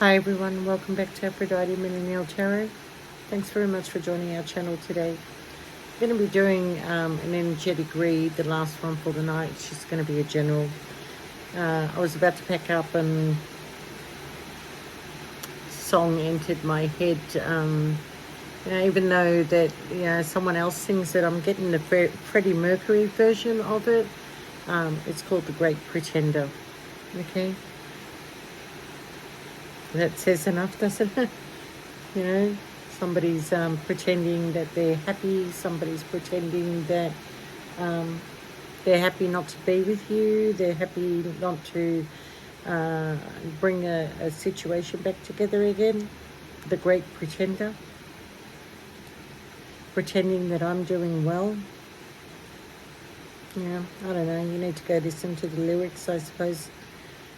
Hi everyone, welcome back to Aphrodite Millennial Tarot. Thanks very much for joining our channel today. We're going to be doing an energetic read, the last one for the night. It's just going to be a general. I was about to pack up and song entered my head. Even though that someone else sings it, I'm getting the Freddie Mercury version of it. It's called The Great Pretender. Okay. That says enough, doesn't it? Somebody's pretending that they're happy. Somebody's pretending that they're happy not to be with you. They're happy not to bring a situation back together again. The Great Pretender. Pretending that I'm doing well. Yeah, I don't know. You need to go listen to the lyrics, I suppose.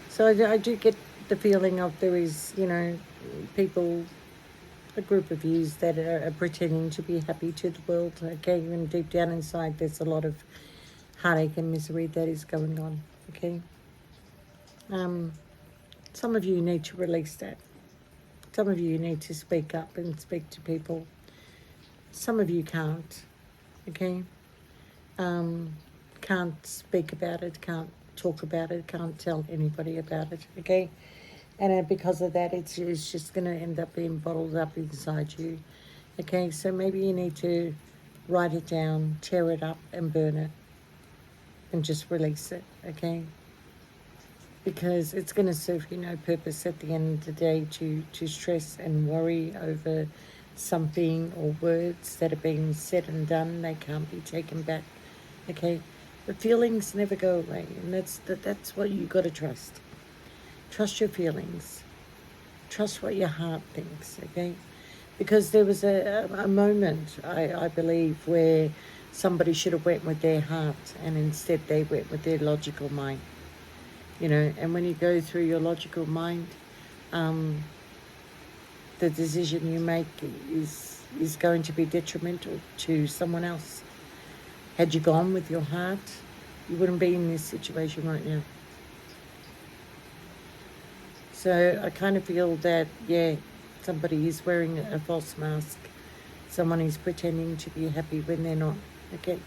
So I do get the feeling of there is, people, a group of yous that are pretending to be happy to the world. Okay, and deep down inside, there's a lot of heartache and misery that is going on. Okay, some of you need to release that. Some of you need to speak up and speak to people. Some of you can't. Okay, can't speak about it. Can't talk about it. Can't tell anybody about it. Okay. And because of that, it's just going to end up being bottled up inside you. Okay, so maybe you need to write it down, tear it up and burn it. And just release it, okay? Because it's going to serve you no purpose at the end of the day to stress and worry over something or words that are being said and done. They can't be taken back, okay? The feelings never go away, and that's what you got to trust. Trust your feelings. Trust what your heart thinks, okay? Because there was a moment, I believe, where somebody should have went with their heart and instead they went with their logical mind. And when you go through your logical mind, the decision you make is going to be detrimental to someone else. Had you gone with your heart, you wouldn't be in this situation right now. So I kind of feel that, somebody is wearing a false mask. Someone is pretending to be happy when they're not. Okay.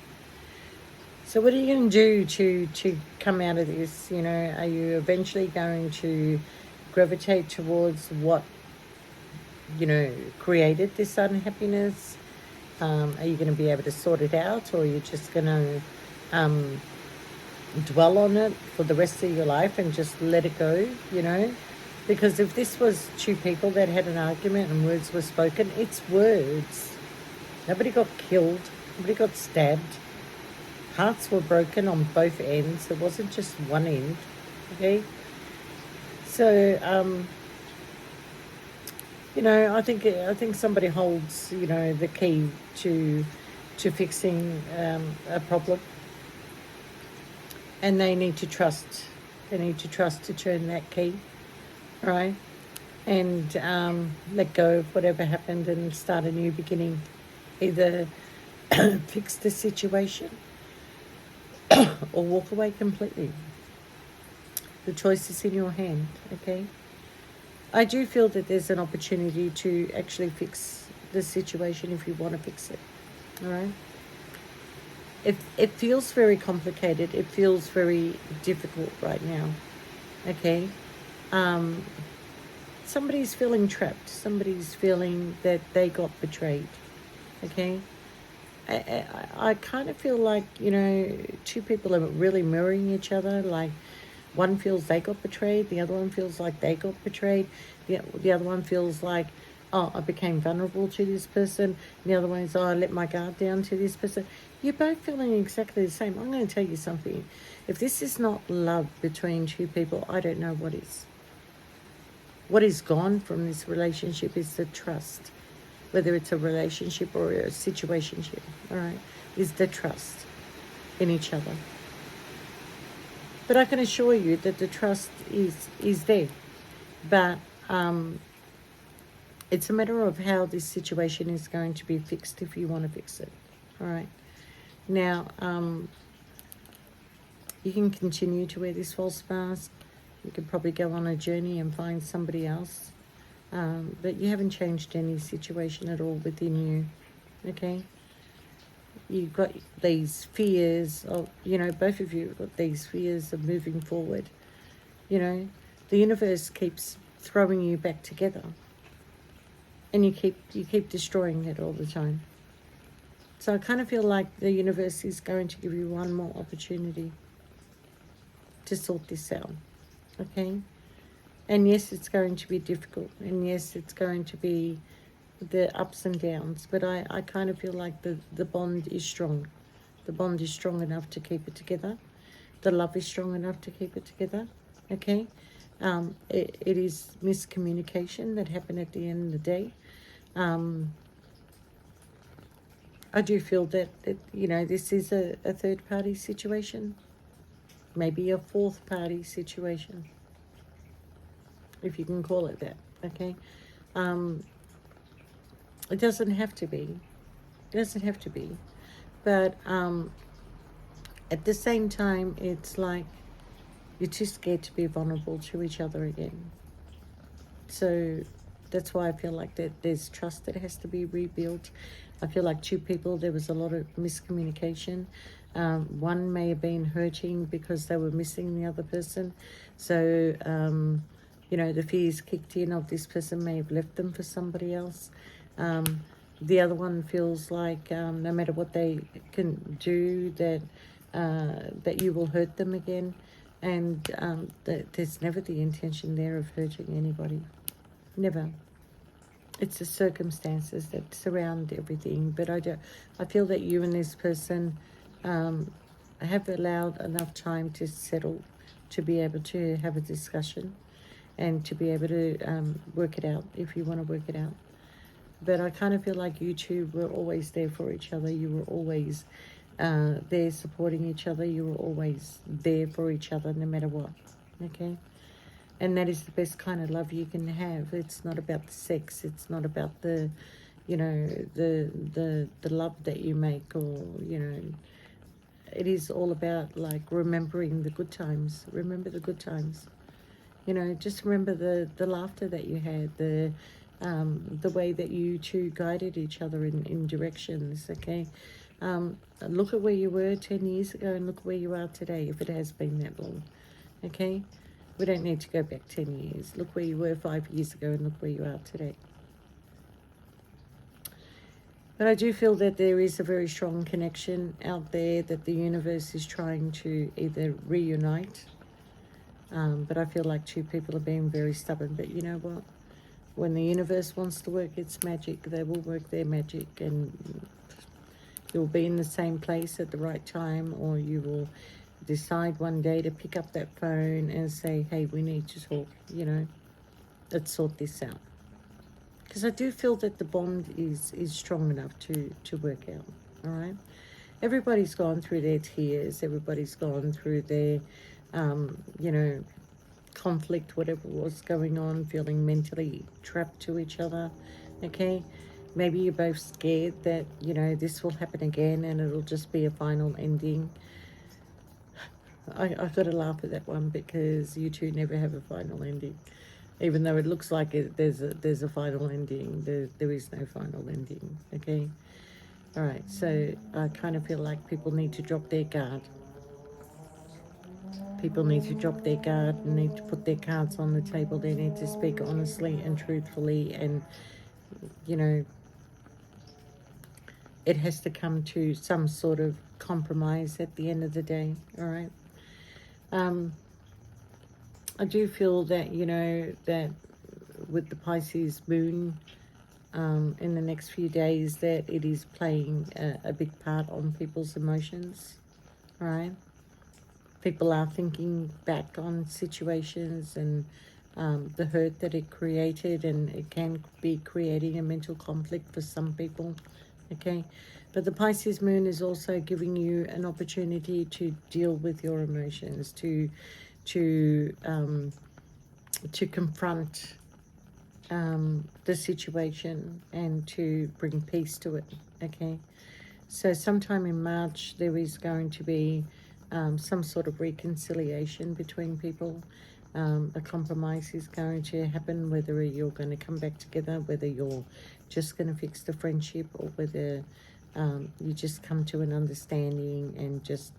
So what are you going to do to come out of this? Are you eventually going to gravitate towards what, created this unhappiness? Are you going to be able to sort it out, or are you just going to dwell on it for the rest of your life and just let it go, Because if this was two people that had an argument and words were spoken, it's words. Nobody got killed. Nobody got stabbed. Hearts were broken on both ends. It wasn't just one end. Okay? So, I think somebody holds, the key to fixing a problem. And they need to trust. They need to trust to turn that key. Right, and let go of whatever happened and start a new beginning. Either fix the situation or walk away completely. The choice is in your hand, okay? I do feel that there's an opportunity to actually fix the situation if you want to fix it, all right? It feels very complicated. It feels very difficult right now, okay? Somebody's feeling trapped. Somebody's feeling that they got betrayed. Okay? I kind of feel like, two people are really mirroring each other. Like, one feels they got betrayed. The other one feels like they got betrayed. The other one feels like, oh, I became vulnerable to this person. And the other one is, oh, I let my guard down to this person. You're both feeling exactly the same. I'm going to tell you something. If this is not love between two people, I don't know what is. What is gone from this relationship is the trust, whether it's a relationship or a situationship, all right, is the trust in each other. But I can assure you that the trust is there. But it's a matter of how this situation is going to be fixed if you want to fix it, all right? Now, you can continue to wear this false mask. You could probably go on a journey and find somebody else. But you haven't changed any situation at all within you, okay? You've got these fears of, both of you have got these fears of moving forward. The universe keeps throwing you back together, and you keep destroying it all the time. So I kind of feel like the universe is going to give you one more opportunity to sort this out, okay? And yes, it's going to be difficult, and yes, it's going to be the ups and downs, but I kind of feel like the bond is strong. The bond is strong enough to keep it together. The love is strong enough to keep it together, okay? It is miscommunication that happened at the end of the day. I do feel that this is a third party situation, maybe a fourth party situation, if you can call it that, okay? It doesn't have to be. It doesn't have to be. But at the same time, it's like you're too scared to be vulnerable to each other again. So that's why I feel like that there's trust that has to be rebuilt. I feel like two people, there was a lot of miscommunication. One may have been hurting because they were missing the other person. So, the fears kicked in of this person may have left them for somebody else. The other one feels like no matter what they can do, that you will hurt them again. And there's never the intention there of hurting anybody. Never. It's the circumstances that surround everything. But I feel that you and this person have allowed enough time to settle, to be able to have a discussion, and to be able to work it out if you want to work it out. But I kind of feel like you two were always there for each other. You were always there supporting each other. You were always there for each other no matter what, okay? And that is the best kind of love you can have. It's not about the sex. It's not about the love that you make, or, it is all about, like, remembering the good times. Remember the good times. Just remember the laughter that you had, the way that you two guided each other in directions, okay? Look at where you were 10 years ago and look where you are today, if it has been that long, okay? We don't need to go back 10 years. Look where you were 5 years ago and look where you are today. But I do feel that there is a very strong connection out there that the universe is trying to either reunite. But I feel like two people are being very stubborn. But you know what? When the universe wants to work its magic, they will work their magic, and you'll be in the same place at the right time, or you will decide one day to pick up that phone and say, hey, we need to talk, let's sort this out. Because I do feel that the bond is strong enough to work out, all right? Everybody's gone through their tears. Everybody's gone through their, conflict, whatever was going on, feeling mentally trapped to each other, okay? Maybe you're both scared that, this will happen again and it'll just be a final ending. I've got to laugh at that one, because you two never have a final ending. Even though it looks like there's a final ending, there is no final ending, okay? All right, so I kind of feel like people need to drop their guard. People need to drop their guard and need to put their cards on the table. They need to speak honestly and truthfully, and, it has to come to some sort of compromise at the end of the day, all right? I do feel that, that with the Pisces moon in the next few days, that it is playing a big part on people's emotions, all right? People are thinking back on situations and the hurt that it created, and it can be creating a mental conflict for some people, okay? But the Pisces moon is also giving you an opportunity to deal with your emotions, to confront the situation and to bring peace to it, okay? So sometime in March there is going to be some sort of reconciliation between people. A compromise is going to happen, whether you're going to come back together, whether you're just going to fix the friendship, or whether you just come to an understanding and just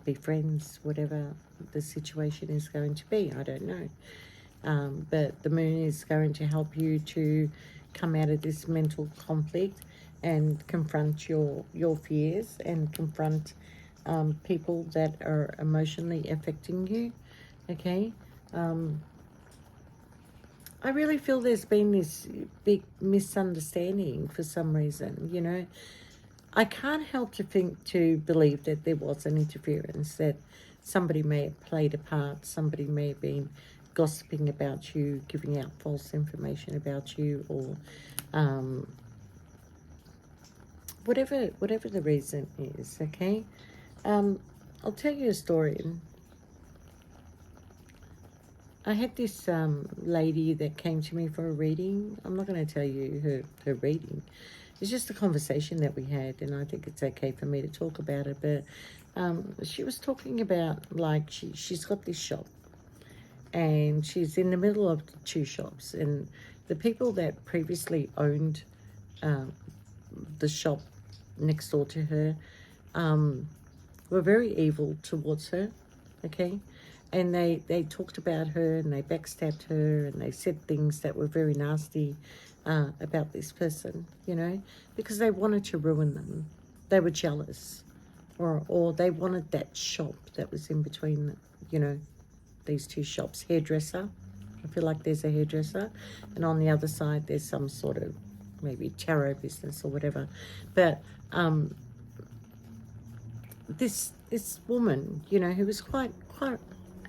be friends, whatever the situation is going to be. I don't know. But the moon is going to help you to come out of this mental conflict and confront your fears, and confront people that are emotionally affecting you. Okay. I really feel there's been this big misunderstanding for some reason, you know. I can't help to believe that there was an interference, that somebody may have played a part, somebody may have been gossiping about you, giving out false information about you, or whatever the reason is, okay? I'll tell you a story. I had this lady that came to me for a reading. I'm not going to tell you her reading. It's just a conversation that we had, and I think it's okay for me to talk about it. But she was talking about, like, she's got this shop, and she's in the middle of two shops, and the people that previously owned the shop next door to her were very evil towards her, okay? And they talked about her, and they backstabbed her, and they said things that were very nasty about this person, you know, because they wanted to ruin them. They were jealous, or they wanted that shop that was in between, you know, these two shops. Hairdresser. I feel like there's a hairdresser, and on the other side there's some sort of maybe tarot business or whatever. But this woman, you know, who was quite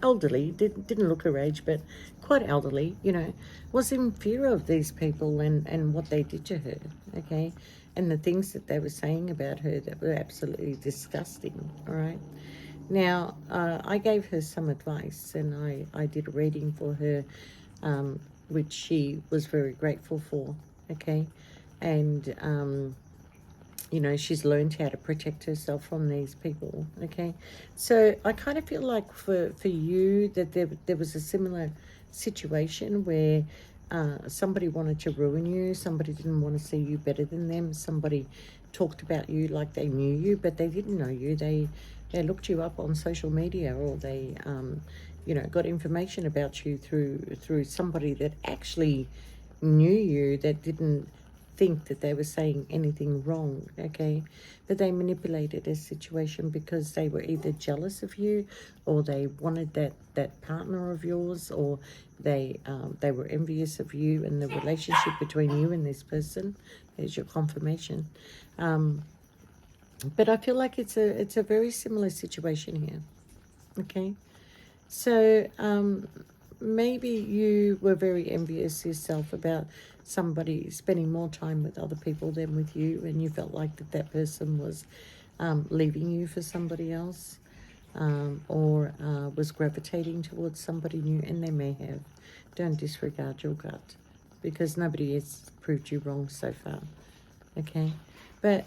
elderly, didn't look her age, but quite elderly, you know, was in fear of these people and what they did to her, okay, and the things that they were saying about her that were absolutely disgusting. All right. Now, I gave her some advice, and I did a reading for her, which she was very grateful for, okay, and you know, she's learned how to protect herself from these people, okay? So I kind of feel like for you that there was a similar situation where somebody wanted to ruin you, somebody didn't want to see you better than them, somebody talked about you like they knew you, but they didn't know you. They looked you up on social media, or they, you know, got information about you through somebody that actually knew you, that didn't think that they were saying anything wrong, okay? But they manipulated a situation because they were either jealous of you, or they wanted that partner of yours, or they were envious of you and the relationship between you and this person. There's your confirmation. But I feel like it's a very similar situation here, okay? So maybe you were very envious yourself about somebody spending more time with other people than with you, and you felt like that person was leaving you for somebody else, or was gravitating towards somebody new, and they may have. Don't disregard your gut, because nobody has proved you wrong so far, okay? But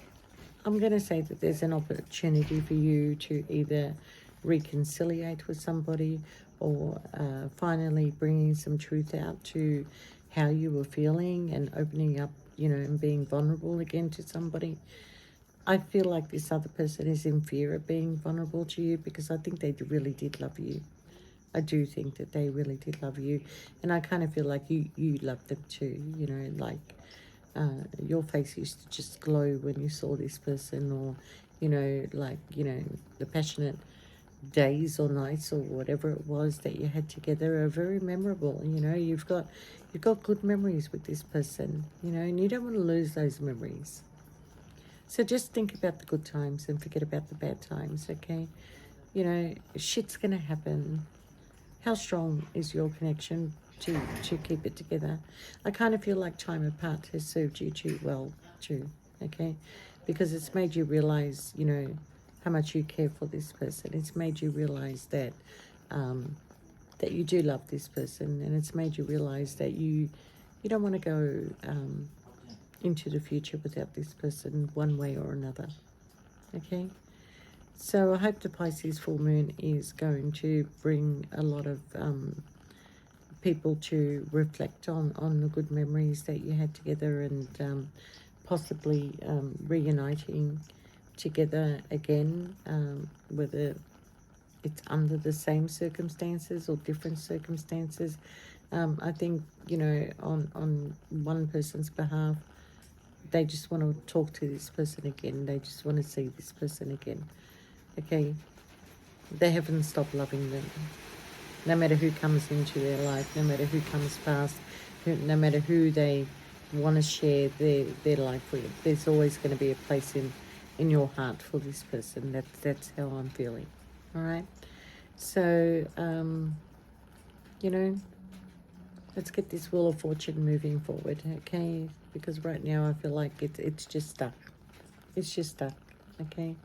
I'm going to say that there's an opportunity for you to either reconciliate with somebody, or finally bringing some truth out to how you were feeling, and opening up, you know, and being vulnerable again to somebody. I feel like this other person is in fear of being vulnerable to you, because I think they really did love you. I do think that they really did love you, and I kind of feel like you loved them too, you know, like your face used to just glow when you saw this person, or, you know, like, you know, the passionate days or nights or whatever it was that you had together are very memorable. You know, you've got good memories with this person, you know, and you don't want to lose those memories. So just think about the good times and forget about the bad times, okay? You know, shit's gonna happen. How strong is your connection to keep it together? I kind of feel like time apart has served you too well too, okay? Because it's made you realize, you know, how much you care for this person. It's made you realize that that you do love this person, and it's made you realize that you don't want to go into the future without this person one way or another, okay? So I hope the Pisces full moon is going to bring a lot of people to reflect on the good memories that you had together, and possibly reuniting together again, whether it's under the same circumstances or different circumstances. I think, you know, on one person's behalf, they just want to talk to this person again. They just want to see this person again. Okay, they haven't stopped loving them. No matter who comes into their life, no matter who comes past, no matter who they want to share their life with, there's always going to be a place in your heart for this person. That's how I'm feeling. All right. So, you know, let's get this Wheel of Fortune moving forward, okay? Because right now I feel like it's just stuck. It's just stuck, okay?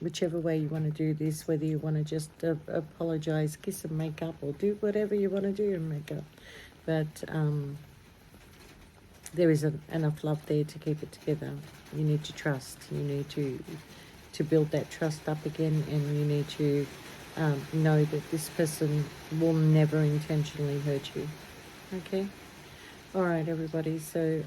Whichever way you want to do this, whether you want to just apologize, kiss and make up, or do whatever you want to do and make up. But there isn't enough love there to keep it together. You need to trust. You need to build that trust up again, and you need to know that this person will never intentionally hurt you. Okay? All right, everybody. So,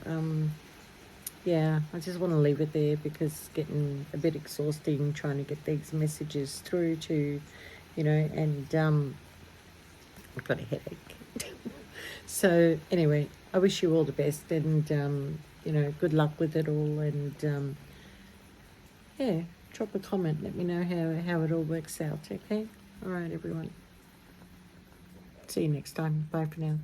yeah, I just want to leave it there because it's getting a bit exhausting trying to get these messages through to, you know, and I've got a headache. So, anyway, I wish you all the best, and, you know, good luck with it all, and, yeah, drop a comment. Let me know how it all works out, okay? All right, everyone. See you next time. Bye for now.